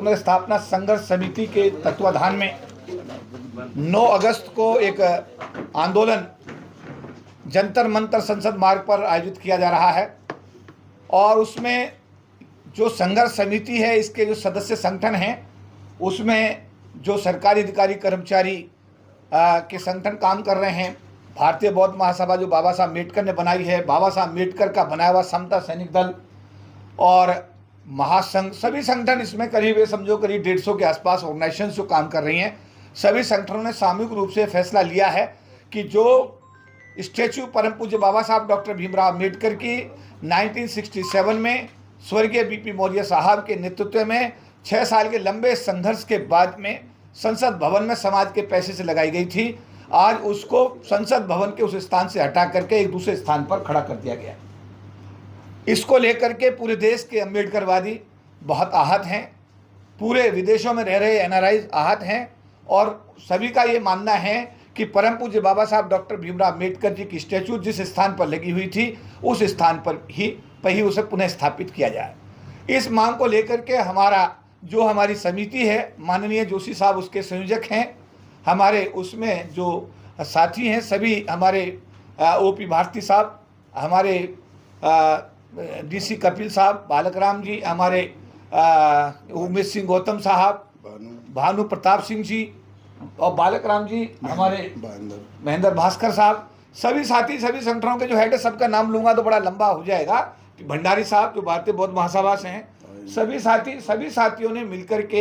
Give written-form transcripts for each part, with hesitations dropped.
पुनर्स्थापना संघर्ष समिति के तत्वाधान में 9 अगस्त को एक आंदोलन जंतर मंतर संसद मार्ग पर आयोजित किया जा रहा है और उसमें जो संघर्ष समिति है, इसके जो सदस्य संगठन हैं, उसमें जो सरकारी अधिकारी कर्मचारी के संगठन काम कर रहे हैं, भारतीय बौद्ध महासभा जो बाबा साहब अम्बेडकर ने बनाई है, बाबा साहब अम्बेडकर का बनाया हुआ समता सैनिक दल और महासंघ, सभी संगठन इसमें करीब 150 के आसपास ऑर्गेनाइजेशन जो काम कर रही हैं, सभी संगठनों ने सामूहिक रूप से फैसला लिया है कि जो स्टैचू परम पूज्य बाबा साहब डॉक्टर भीमराव अम्बेडकर की 1967 में स्वर्गीय बीपी मौर्य साहब के नेतृत्व में 6 साल के लंबे संघर्ष के बाद में संसद भवन में समाज के पैसे से लगाई गई थी, आज उसको संसद भवन के उस स्थान से हटा करके एक दूसरे स्थान पर खड़ा कर दिया गया। इसको लेकर के पूरे देश के अम्बेडकरवादी बहुत आहत हैं, पूरे विदेशों में रह रहे एनआरआई आहत हैं और सभी का ये मानना है कि परम पूज्य बाबा साहब डॉक्टर भीमराव अम्बेडकर जी की स्टैचू जिस स्थान पर लगी हुई थी उस स्थान पर ही उसे पुनः स्थापित किया जाए। इस मांग को लेकर के हमारी समिति है, माननीय जोशी साहब उसके संयोजक हैं, हमारे उसमें जो साथी हैं सभी हमारे ओपी भारती साहब, हमारे डीसी कपिल साहब, बालक राम जी, हमारे उमेश सिंह गौतम साहब, भानु प्रताप सिंह जी और बालक राम जी, हमारे महेंद्र भास्कर साहब, सभी साथी, सभी संगठनों के जो हेड है, सबका नाम लूंगा तो बड़ा लंबा हो जाएगा। भंडारी साहब जो भारतीय बौद्ध महासभा से हैं, सभी साथियों ने मिलकर के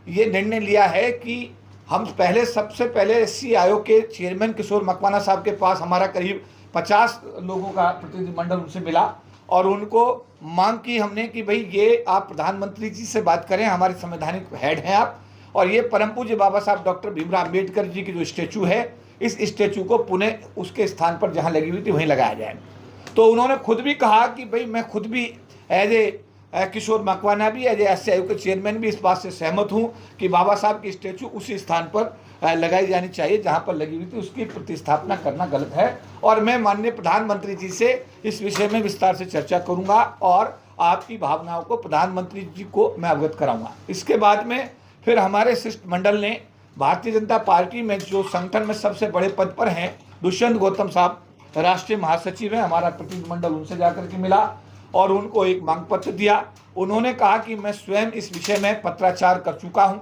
ये निर्णय लिया है कि हम सबसे पहले एससी आयोग के चेयरमैन किशोर मकवाना साहब के पास हमारा करीब 50 लोगों का प्रतिनिधिमंडल उनसे मिला और उनको मांग की हमने कि भाई ये आप प्रधानमंत्री जी से बात करें, हमारे संवैधानिक हेड हैं आप, और ये परम पूज्य बाबा साहब डॉक्टर भीमराव अम्बेडकर जी की जो स्टैचू है, इस स्टैचू को पुनः उसके स्थान पर जहाँ लगी हुई थी वहीं लगाया जाए। तो उन्होंने खुद भी कहा कि भाई मैं खुद भी एज ए किशोर मकवाना भी एज एससी आयोग के चेयरमैन भी इस बात से सहमत हूँ कि बाबा साहब की स्टैचू उसी स्थान पर लगाई जानी चाहिए जहाँ पर लगी हुई थी, उसकी प्रतिस्थापना करना गलत है और मैं माननीय प्रधानमंत्री जी से इस विषय में विस्तार से चर्चा करूँगा और आपकी भावनाओं को प्रधानमंत्री जी को मैं अवगत कराऊँगा। इसके बाद में फिर हमारे शिष्टमंडल ने भारतीय जनता पार्टी में जो संगठन में सबसे बड़े पद पर हैं, दुष्यंत गौतम साहब राष्ट्रीय महासचिव हैं, हमारा प्रतिनिधिमंडल उनसे जाकर के मिला और उनको एक मांग पत्र दिया। उन्होंने कहा कि मैं स्वयं इस विषय में पत्राचार कर चुका हूं।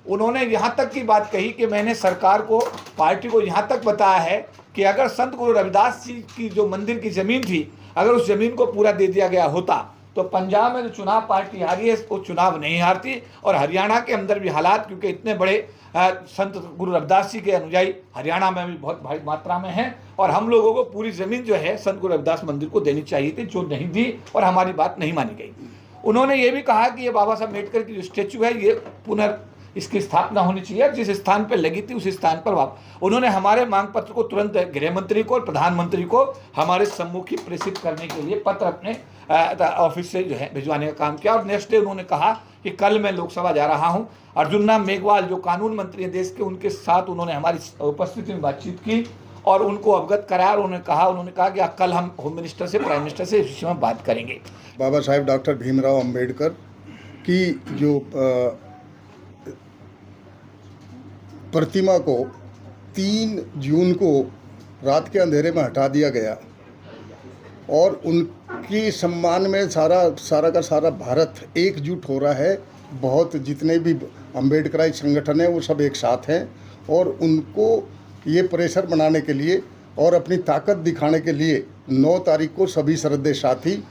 उन्होंने यहाँ तक की बात कही कि मैंने सरकार को, पार्टी को यहाँ तक बताया है कि अगर संत गुरु रविदास जी की जो मंदिर की ज़मीन थी, अगर उस ज़मीन को पूरा दे दिया गया होता तो पंजाब में जो चुनाव पार्टी हारी है वो चुनाव नहीं हारती और हरियाणा के अंदर भी हालात, क्योंकि इतने बड़े संत गुरु रविदास जी के अनुयायी हरियाणा में भी बहुत भारी मात्रा में हैं और हम लोगों को पूरी ज़मीन जो है संत गुरु रविदास मंदिर को देनी चाहिए थी, जो नहीं दी और हमारी बात नहीं मानी गई। उन्होंने ये भी कहा कि ये बाबा साहब अम्बेडकर की जो स्टैचू है ये इसकी स्थापना होनी चाहिए, जिस स्थान पर लगी थी उस स्थान पर उन्होंने हमारे मांग पत्र को तुरंत गृह मंत्री को और प्रधानमंत्री को हमारे सम्मुखी प्रेषित करने के लिए पत्र अपने ऑफिस से जो है भिजवाने का काम किया और नेक्स्ट डे उन्होंने कहा कि कल मैं लोकसभा जा रहा हूं। अर्जुन राम मेघवाल जो कानून मंत्री हैं देश के, उनके साथ उन्होंने हमारी उपस्थिति में बातचीत की और उनको अवगत कराया और उन्होंने कहा कि कल हम होम मिनिस्टर से, प्राइम मिनिस्टर से इस विषय में बात करेंगे। बाबा साहेब डॉक्टर भीमराव अम्बेडकर की जो प्रतिमा को 3 जून को रात के अंधेरे में हटा दिया गया और उनकी सम्मान में सारा का सारा भारत एकजुट हो रहा है। बहुत जितने भी अम्बेडकराई संगठन हैं वो सब एक साथ हैं और उनको ये प्रेशर बनाने के लिए और अपनी ताकत दिखाने के लिए 9 तारीख को सभी श्रद्धेय साथी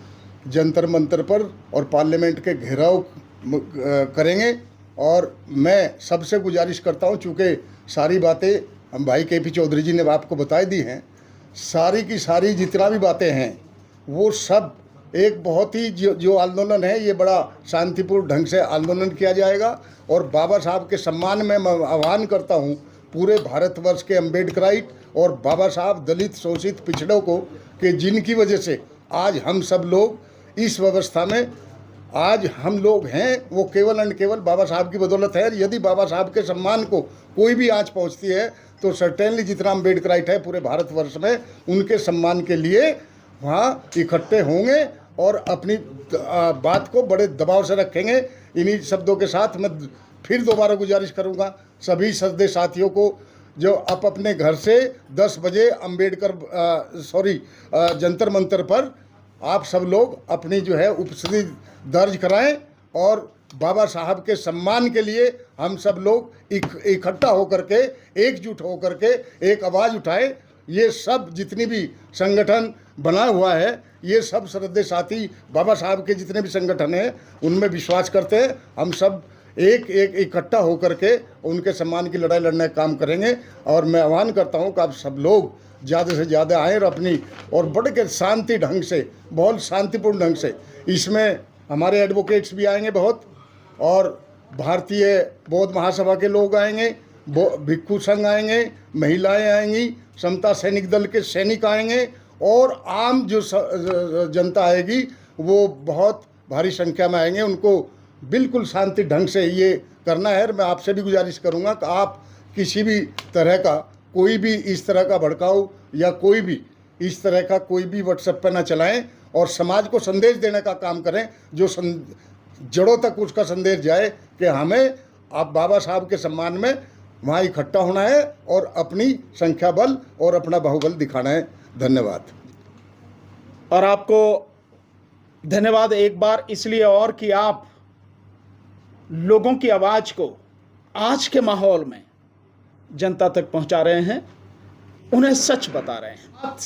जंतर मंतर पर और पार्लियामेंट के घेराव करेंगे। और मैं सबसे गुजारिश करता हूं, चूँकि सारी बातें हम भाई केपी चौधरी जी ने आपको बताई दी हैं, सारी की सारी जितना भी बातें हैं वो सब एक बहुत ही जो आंदोलन है ये बड़ा शांतिपूर्ण ढंग से आंदोलन किया जाएगा और बाबा साहब के सम्मान में मैं आह्वान करता हूं पूरे भारतवर्ष के अम्बेडकराइट और बाबा साहब दलित शोषित पिछड़ों को कि जिनकी वजह से आज हम सब लोग इस व्यवस्था में आज हम लोग हैं वो केवल एंड केवल बाबा साहब की बदौलत है। यदि बाबा साहब के सम्मान को कोई भी आंच पहुंचती है तो सर्टेनली जितना अम्बेडकराइट है पूरे भारतवर्ष में उनके सम्मान के लिए वहाँ इकट्ठे होंगे और अपनी बात को बड़े दबाव से रखेंगे। इन्हीं शब्दों के साथ मैं फिर दोबारा गुजारिश करूंगा सभी सदस्य साथियों को, जो आप अपने घर से 10 बजे जंतर मंतर पर आप सब लोग अपनी जो है उपस्थिति दर्ज कराएं और बाबा साहब के सम्मान के लिए हम सब लोग इकट्ठा होकर के, एकजुट होकर के एक आवाज़ उठाएं। ये सब जितनी भी संगठन बना हुआ है, ये सब श्रद्धेय साथी बाबा साहब के जितने भी संगठन हैं उनमें विश्वास करते हैं। हम सब एक इकट्ठा होकर के उनके सम्मान की लड़ाई लड़ने का काम करेंगे। और मैं आह्वान करता हूं कि आप सब लोग ज़्यादा से ज़्यादा आएँ और बड़े के शांति ढंग से, बहुत शांतिपूर्ण ढंग से, इसमें हमारे एडवोकेट्स भी आएंगे बहुत, और भारतीय बौद्ध महासभा के लोग आएंगे, भिक्षु संघ आएंगे, महिलाएं आएंगी, समता सैनिक दल के सैनिक आएंगे, और आम जो जनता आएगी वो बहुत भारी संख्या में आएंगे। उनको बिल्कुल शांति ढंग से ये करना है। मैं आपसे भी गुजारिश करूंगा कि आप किसी भी तरह का कोई भी इस तरह का भड़काऊ या कोई भी इस तरह का कोई भी व्हाट्सएप पर ना चलाएं, और समाज को संदेश देने का काम करें जो जड़ों तक उसका संदेश जाए कि हमें आप बाबा साहब के सम्मान में वहाँ इकट्ठा होना है और अपनी संख्या बल और अपना बाहुबल दिखाना है। धन्यवाद। और आपको धन्यवाद एक बार इसलिए और कि आप लोगों की आवाज़ को आज के माहौल में जनता तक पहुंचा रहे हैं, उन्हें सच बता रहे हैं। बात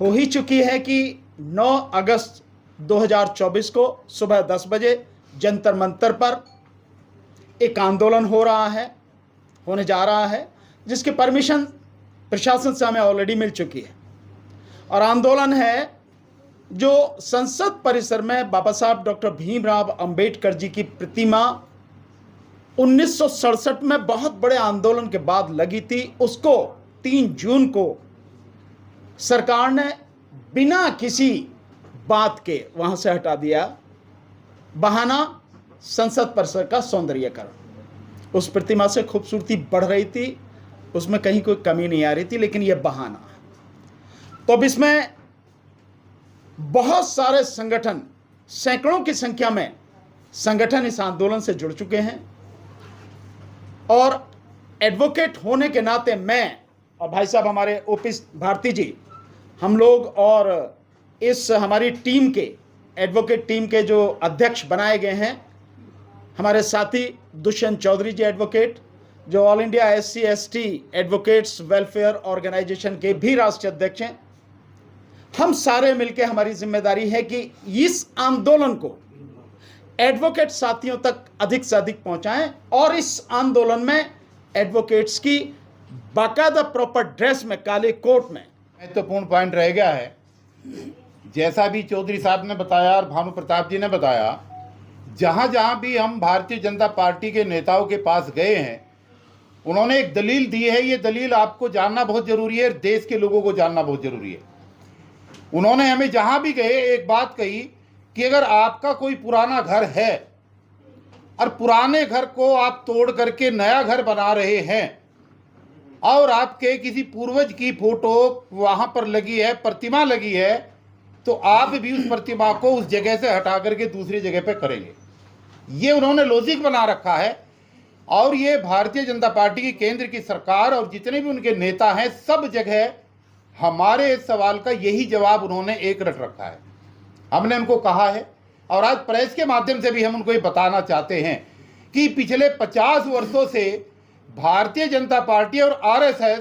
हो ही चुकी है कि 9 अगस्त 2024 को सुबह 10 बजे जंतर मंतर पर एक आंदोलन होने जा रहा है, जिसकी परमिशन प्रशासन से हमें ऑलरेडी मिल चुकी है। और आंदोलन है जो संसद परिसर में बाबा साहब डॉक्टर भीमराव अंबेडकर जी की प्रतिमा 1967 में बहुत बड़े आंदोलन के बाद लगी थी, उसको 3 जून को सरकार ने बिना किसी बात के वहां से हटा दिया। बहाना संसद परिसर का सौंदर्यीकरण। उस प्रतिमा से खूबसूरती बढ़ रही थी, उसमें कहीं कोई कमी नहीं आ रही थी, लेकिन यह बहाना। तो अब इसमें बहुत सारे संगठन, सैकड़ों की संख्या में संगठन इस आंदोलन से जुड़ चुके हैं। और एडवोकेट होने के नाते मैं और भाई साहब हमारे ओपी भारती जी, हम लोग और इस हमारी टीम के एडवोकेट टीम के जो अध्यक्ष बनाए गए हैं, हमारे साथी दुष्यंत चौधरी जी एडवोकेट, जो all India SC/ST advocates welfare organisation के भी राष्ट्रीय अध्यक्ष हैं, हम सारे मिलकर हमारी जिम्मेदारी है कि इस आंदोलन को एडवोकेट साथियों तक अधिक से अधिक पहुंचाएं और इस आंदोलन में एडवोकेट्स की बाकायदा प्रॉपर ड्रेस में, काले कोट में महत्वपूर्ण पॉइंट रह गया है। जैसा भी चौधरी साहब ने बताया और भानु प्रताप जी ने बताया, जहां जहां भी हम भारतीय जनता पार्टी के नेताओं के पास गए हैं, उन्होंने एक दलील दी है। ये दलील आपको जानना बहुत जरूरी है, देश के लोगों को जानना बहुत जरूरी है। उन्होंने हमें जहां भी गए एक बात कही कि अगर आपका कोई पुराना घर है और पुराने घर को आप तोड़ करके नया घर बना रहे हैं और आपके किसी पूर्वज की फोटो वहां पर लगी है, प्रतिमा लगी है, तो आप भी उस प्रतिमा को उस जगह से हटा करके दूसरी जगह पे करेंगे। ये उन्होंने लॉजिक बना रखा है। और ये भारतीय जनता पार्टी की केंद्र की सरकार और जितने भी उनके नेता हैं, सब जगह हमारे इस सवाल का यही जवाब उन्होंने एक रट रखा है। हमने उनको कहा है और आज प्रेस के माध्यम से भी हम उनको ये बताना चाहते हैं कि पिछले 50 वर्षों से भारतीय जनता पार्टी और RSS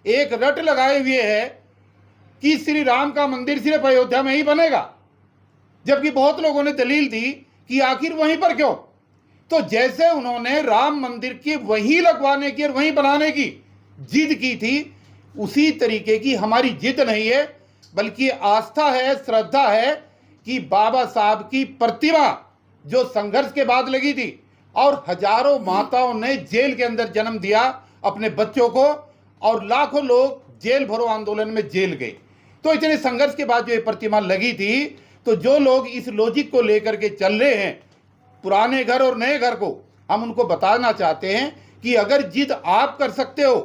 एक रट लगाए हुए है कि श्री राम का मंदिर सिर्फ अयोध्या में ही बनेगा, जबकि बहुत लोगों ने दलील दी कि आखिर वहीं पर क्यों। तो जैसे उन्होंने राम मंदिर की वहीं लगवाने की और वहीं बनाने की जिद की थी, उसी तरीके की हमारी जिद नहीं है, बल्कि आस्था है, श्रद्धा है कि बाबा साहब की प्रतिमा जो संघर्ष के बाद लगी थी और हजारों माताओं ने जेल के अंदर जन्म दिया अपने बच्चों को, और लाखों लोग जेल भरो आंदोलन में जेल गए, तो इतने संघर्ष के बाद जो ये प्रतिमा लगी थी, तो जो लोग इस लॉजिक को लेकर के चल रहे हैं पुराने घर और नए घर को, हम उनको बताना चाहते हैं कि अगर जिद आप कर सकते हो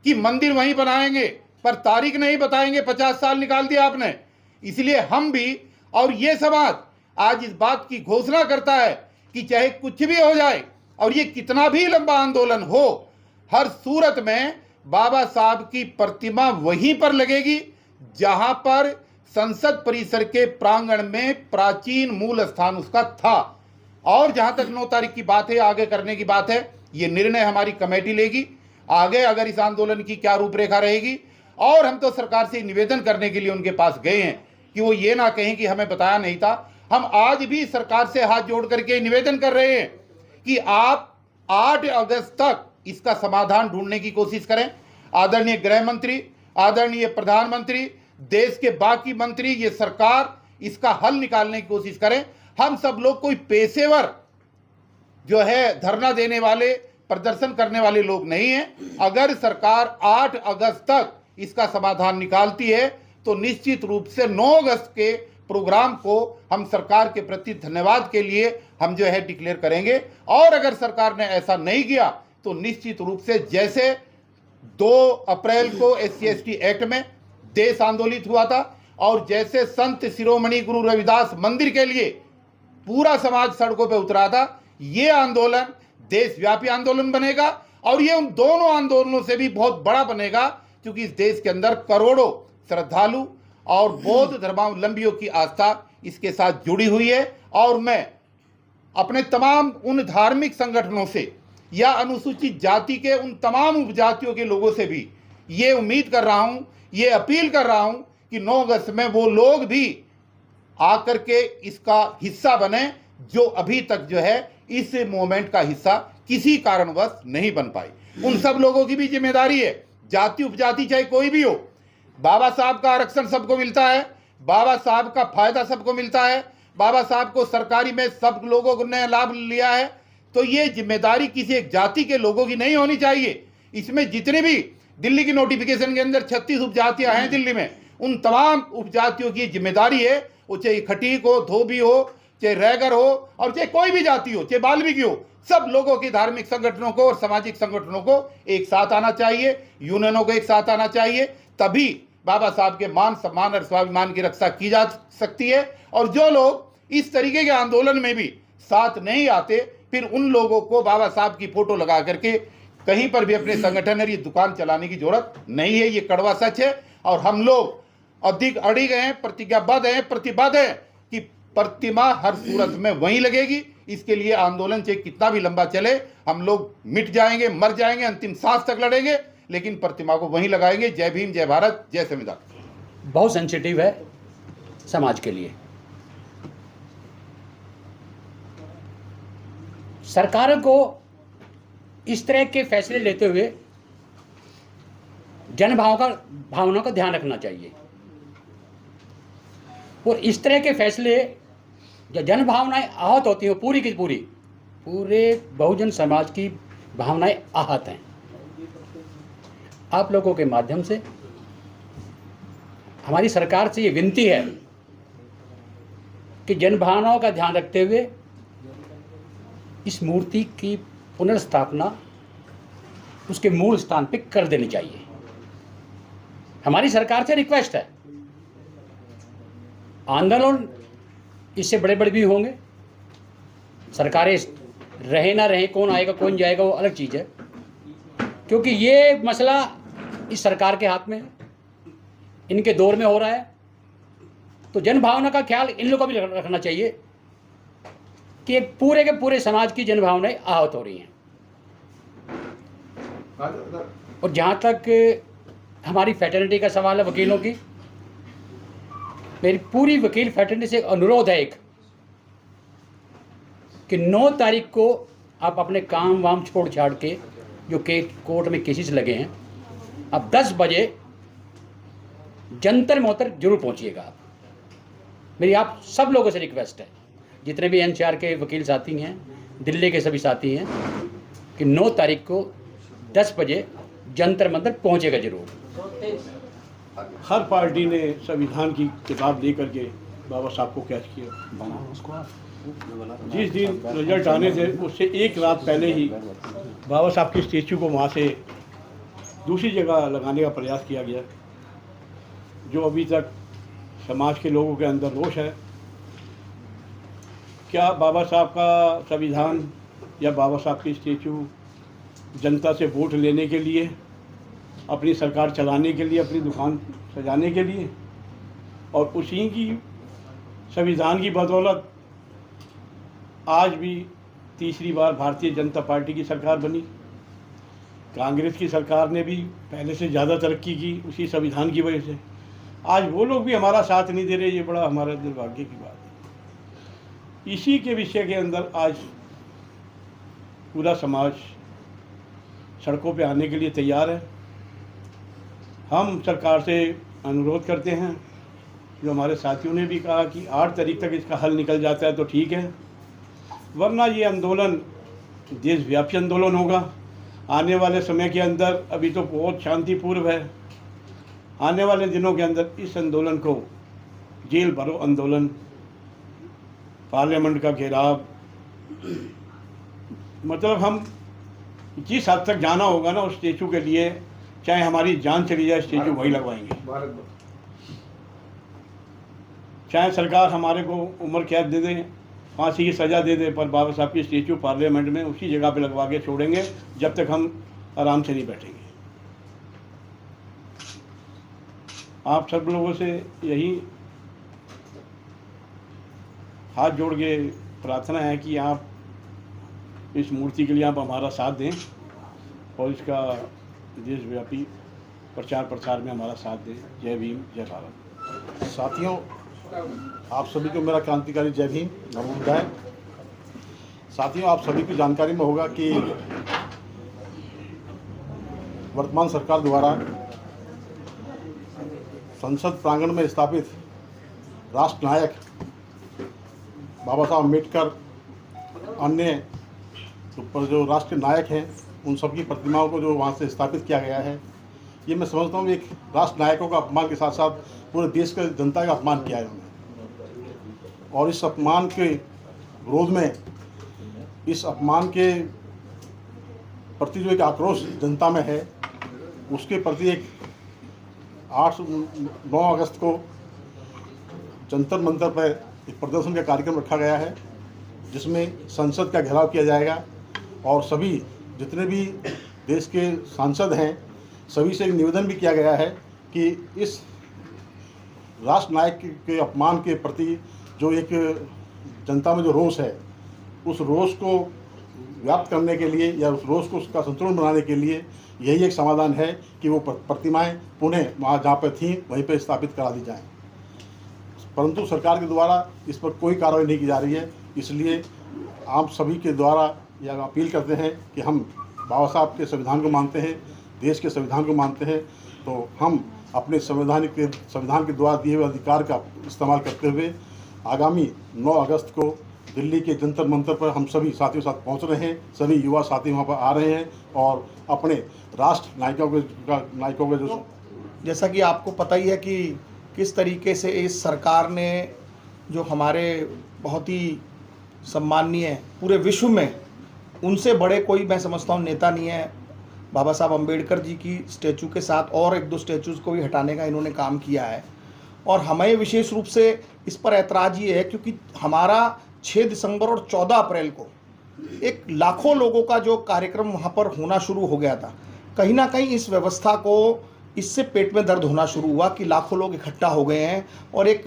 कि मंदिर वहीं बनाएंगे पर तारीख नहीं बताएंगे, 50 साल निकाल दिया आपने, इसलिए हम भी और ये समाज आज इस बात की घोषणा करता है कि चाहे कुछ भी हो जाए और ये कितना भी लंबा आंदोलन हो, हर सूरत में बाबा साहब की प्रतिमा वहीं पर लगेगी जहां पर संसद परिसर के प्रांगण में प्राचीन मूल स्थान उसका था। और जहां तक 9 तारीख की बात है, आगे करने की बात है, ये निर्णय हमारी कमेटी लेगी आगे अगर इस आंदोलन की क्या रूपरेखा रहेगी। और हम तो सरकार से निवेदन करने के लिए उनके पास गए हैं कि वो ये ना कहें कि हमें बताया नहीं था। हम आज भी सरकार से हाथ जोड़ करके निवेदन कर रहे हैं कि आप 8 अगस्त तक इसका समाधान ढूंढने की कोशिश करें। आदरणीय गृह मंत्री, आदरणीय प्रधानमंत्री, देश के बाकी मंत्री, ये सरकार इसका हल निकालने की कोशिश करें। हम सब लोग कोई पेशेवर जो है धरना देने वाले, प्रदर्शन करने वाले लोग नहीं हैं। अगर सरकार 8 अगस्त तक इसका समाधान निकालती है तो निश्चित रूप से 9 अगस्त के प्रोग्राम को हम सरकार के प्रति धन्यवाद के लिए हम जो है डिक्लेयर करेंगे। और अगर सरकार ने ऐसा नहीं किया तो निश्चित रूप से जैसे 2 अप्रैल को SC/ST एक्ट में देश आंदोलित हुआ था और जैसे संत शिरोमणि गुरु रविदास मंदिर के लिए पूरा समाज सड़कों पर उतरा था, ये आंदोलन देशव्यापी आंदोलन बनेगा। और ये उन दोनों आंदोलनों से भी बहुत बड़ा बनेगा क्योंकि इस देश के अंदर करोड़ों श्रद्धालु और बौद्ध धर्मावलंबियों की आस्था इसके साथ जुड़ी हुई है। और मैं अपने तमाम उन धार्मिक संगठनों से या अनुसूचित जाति के उन तमाम उपजातियों के लोगों से भी ये उम्मीद कर रहा हूँ, ये अपील कर रहा हूँ कि 9 अगस्त में वो लोग भी आकर के इसका हिस्सा बने जो अभी तक जो है इस मूवमेंट का हिस्सा किसी कारणवश नहीं बन पाए। उन सब लोगों की भी जिम्मेदारी है, जाति उपजाति चाहे कोई भी हो। बाबा साहब का आरक्षण सबको मिलता है, बाबा साहब का फायदा सबको मिलता है, बाबा साहब को सरकारी में सब लोगों ने लाभ लिया है। तो ये जिम्मेदारी किसी एक जाति के लोगों की नहीं होनी चाहिए। इसमें जितने भी दिल्ली की नोटिफिकेशन के अंदर 36 उपजातियां हैं दिल्ली में, उन तमाम उपजातियों की जिम्मेदारी है, वो चाहे खटीक हो, धोबी हो, चाहे रैगर हो और चाहे कोई भी जाति हो, चाहे बाल्मीकि हो, सब लोगों की धार्मिक संगठनों को और सामाजिक संगठनों को एक साथ आना चाहिए, यूनियनों को एक साथ आना चाहिए। तभी बाबा साहब के मान सम्मान और स्वाभिमान की रक्षा की जा सकती है। और जो लोग इस तरीके के आंदोलन में भी साथ नहीं आते, फिर उन लोगों को बाबा साहब की फोटो लगा करके कहीं पर भी अपने संगठन और ये दुकान चलाने की जरूरत नहीं है। ये कड़वा सच है। और हम लोग अधिक अड़िग हैं, प्रतिज्ञाबद्ध हैं, प्रतिबद्ध हैं कि प्रतिमा हर सूरत में वहीं लगेगी। इसके लिए आंदोलन चाहे कितना भी लंबा चले, हम लोग मिट जाएंगे, मर जाएंगे, अंतिम सांस तक लड़ेंगे, लेकिन प्रतिमा को वहीं लगाएंगे। जय भीम, जय भारत, जय संविधान। बहुत सेंसिटिव है समाज के लिए। सरकार को इस तरह के फैसले लेते हुए भावनाओं का ध्यान रखना चाहिए। और इस तरह के फैसले जब जन भावनाएं आहत होती हैं, पूरी की पूरे बहुजन समाज की भावनाएं आहत हैं। आप लोगों के माध्यम से हमारी सरकार से ये विनती है कि जन भावनाओं का ध्यान रखते हुए इस मूर्ति की पुनर्स्थापना उसके मूल स्थान पर कर देनी चाहिए। हमारी सरकार से रिक्वेस्ट है। आंदोलन इससे बड़े बड़े भी होंगे, सरकारें रहे ना रहे, कौन आएगा कौन जाएगा वो अलग चीज़ है, क्योंकि ये मसला इस सरकार के हाथ में है, इनके दौर में हो रहा है। तो जन भावना का ख्याल इन लोगों को भी रखना चाहिए कि एक पूरे के पूरे समाज की जन भावनाएं आहत हो रही हैं। और जहाँ तक हमारी फैटर्निटी का सवाल है, वकीलों की, मेरी पूरी वकील फैटर्निटी से अनुरोध है एक कि 9 तारीख को आप अपने काम वाम छोड़ छाड़ के जो कोर्ट में केसेस लगे हैं, अब 10 बजे जंतर मोतर जरूर पहुंचिएगा। आप, मेरी आप सब लोगों से रिक्वेस्ट है, जितने भी NCR के वकील साथी हैं, दिल्ली के सभी साथी हैं, कि 9 तारीख को 10 बजे जंतर मंतर पहुंचेगा जरूर। हर पार्टी ने संविधान की किताब दे करके बाबा साहब को कैच किया। जिस दिन रिजल्ट आने थे उससे एक रात पहले ही बाबा साहब की स्टेचू को वहाँ से दूसरी जगह लगाने का प्रयास किया गया। जो अभी तक समाज के लोगों के अंदर रोष है क्या बाबा साहब का संविधान या बाबा साहब की स्टेचू जनता से वोट लेने के लिए, अपनी सरकार चलाने के लिए, अपनी दुकान सजाने के लिए, और उसी की संविधान की बदौलत आज भी तीसरी बार भारतीय जनता पार्टी की सरकार बनी। कांग्रेस की सरकार ने भी पहले से ज़्यादा तरक्की की उसी संविधान की वजह से। आज वो लोग भी हमारा साथ नहीं दे रहे, ये बड़ा हमारा दुर्भाग्य की बात है। इसी के विषय के अंदर आज पूरा समाज सड़कों पे आने के लिए तैयार है। हम सरकार से अनुरोध करते हैं, जो हमारे साथियों ने भी कहा कि 8 तारीख तक इसका हल निकल जाता है तो ठीक है, वरना ये आंदोलन देशव्यापी आंदोलन होगा। आने वाले समय के अंदर, अभी तो बहुत शांतिपूर्व है, आने वाले दिनों के अंदर इस आंदोलन को जेल भरो आंदोलन, पार्लियामेंट का घेराव, मतलब हम जिस हद तक जाना होगा ना उस स्टेचू के लिए, चाहे हमारी जान चली जाए, स्टेचू वही लगवाएंगे। चाहे सरकार हमारे को उम्र कैद दे दे, फांसी की सज़ा दे दे, पर बाबा साहब की स्टेचू पार्लियामेंट में उसी जगह पे लगवा के छोड़ेंगे जब तक हम आराम से नहीं बैठेंगे। आप सब लोगों से यही हाथ जोड़ के प्रार्थना है कि आप इस मूर्ति के लिए आप हमारा साथ दें और इसका देशव्यापी प्रचार प्रसार में हमारा साथ दें। जय भीम, जय भारत। साथियों, आप सभी को मेरा क्रांतिकारी जय भीम, नमो बुद्धाय। साथियों, आप सभी की जानकारी में होगा कि वर्तमान सरकार द्वारा संसद प्रांगण में स्थापित राष्ट्र नायक बाबा साहब अम्बेडकर, अन्य जो राष्ट्रीय नायक हैं, उन सबकी प्रतिमाओं को जो वहाँ से स्थापित किया गया है, ये मैं समझता हूँ एक राष्ट्र नायकों का अपमान के साथ साथ पूरे देश के जनता का अपमान किया है उन्होंने। और इस अपमान के विरोध में, इस अपमान के प्रति जो एक आक्रोश जनता में है, उसके प्रति एक 8-9 अगस्त को जंतर मंतर पर एक प्रदर्शन का कार्यक्रम रखा गया है, जिसमें संसद का घेराव किया जाएगा और सभी जितने भी देश के सांसद हैं, सभी से एक निवेदन भी किया गया है कि इस राष्ट्र नायक के अपमान के प्रति जो एक जनता में जो रोष है, उस रोष को व्याप्त करने के लिए या उस रोष को उसका संतुलन बनाने के लिए यही एक समाधान है कि वो प्रतिमाएं पुनः वहाँ जहाँ पर थीं वहीं पर स्थापित करा दी जाएं। परंतु सरकार के द्वारा इस पर कोई कार्रवाई नहीं की जा रही है। इसलिए आप सभी के द्वारा यह अपील करते हैं कि हम बाबा साहब के संविधान को मानते हैं, देश के संविधान को मानते हैं, तो हम अपने संविधान के द्वारा दिए हुए अधिकार का इस्तेमाल करते हुए आगामी 9 अगस्त को दिल्ली के जंतर मंतर पर हम सभी साथियों के साथ पहुंच रहे हैं। सभी युवा साथी वहां पर आ रहे हैं और अपने राष्ट्र नायकों के जो, जैसा कि आपको पता ही है कि किस तरीके से इस सरकार ने जो हमारे बहुत ही सम्माननीय पूरे विश्व में, उनसे बड़े कोई मैं समझता हूँ नेता नहीं है। बाबा साहब अम्बेडकर जी की स्टैचू के साथ और 1-2 स्टैचूज़ को भी हटाने का इन्होंने काम किया है। और हमें विशेष रूप से इस पर ऐतराज़ ये है क्योंकि हमारा 6 दिसंबर और 14 अप्रैल को एक लाखों लोगों का जो कार्यक्रम वहाँ पर होना शुरू हो गया था। कहीं ना कहीं इस व्यवस्था को इससे पेट में दर्द होना शुरू हुआ कि लाखों लोग इकट्ठा हो गए हैं और एक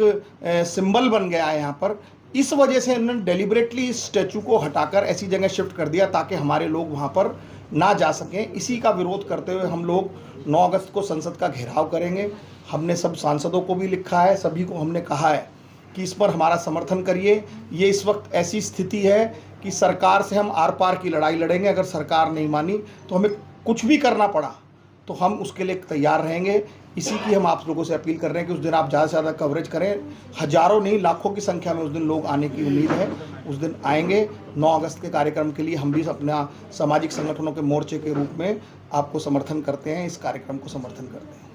सिंबल बन गया है यहाँ पर। इस वजह से उन्होंने डेलिबरेटली इस स्टैचू को हटाकर ऐसी जगह शिफ्ट कर दिया ताकि हमारे लोग वहाँ पर ना जा सकें। इसी का विरोध करते हुए हम लोग 9 अगस्त को संसद का घेराव करेंगे। हमने सब सांसदों को भी लिखा है, सभी को हमने कहा है कि इस पर हमारा समर्थन करिए। ये इस वक्त ऐसी स्थिति है कि सरकार से हम आर पार की लड़ाई लड़ेंगे। अगर सरकार नहीं मानी तो हमें कुछ भी करना पड़ा तो हम उसके लिए तैयार रहेंगे। इसी की हम आप लोगों से अपील कर रहे हैं कि उस दिन आप ज़्यादा से ज़्यादा कवरेज करें। हज़ारों नहीं लाखों की संख्या में उस दिन लोग आने की उम्मीद है। उस दिन आएंगे। 9 अगस्त के कार्यक्रम के लिए हम भी अपना सामाजिक संगठनों के मोर्चे के रूप में आपको समर्थन करते हैं, इस कार्यक्रम को समर्थन करते हैं।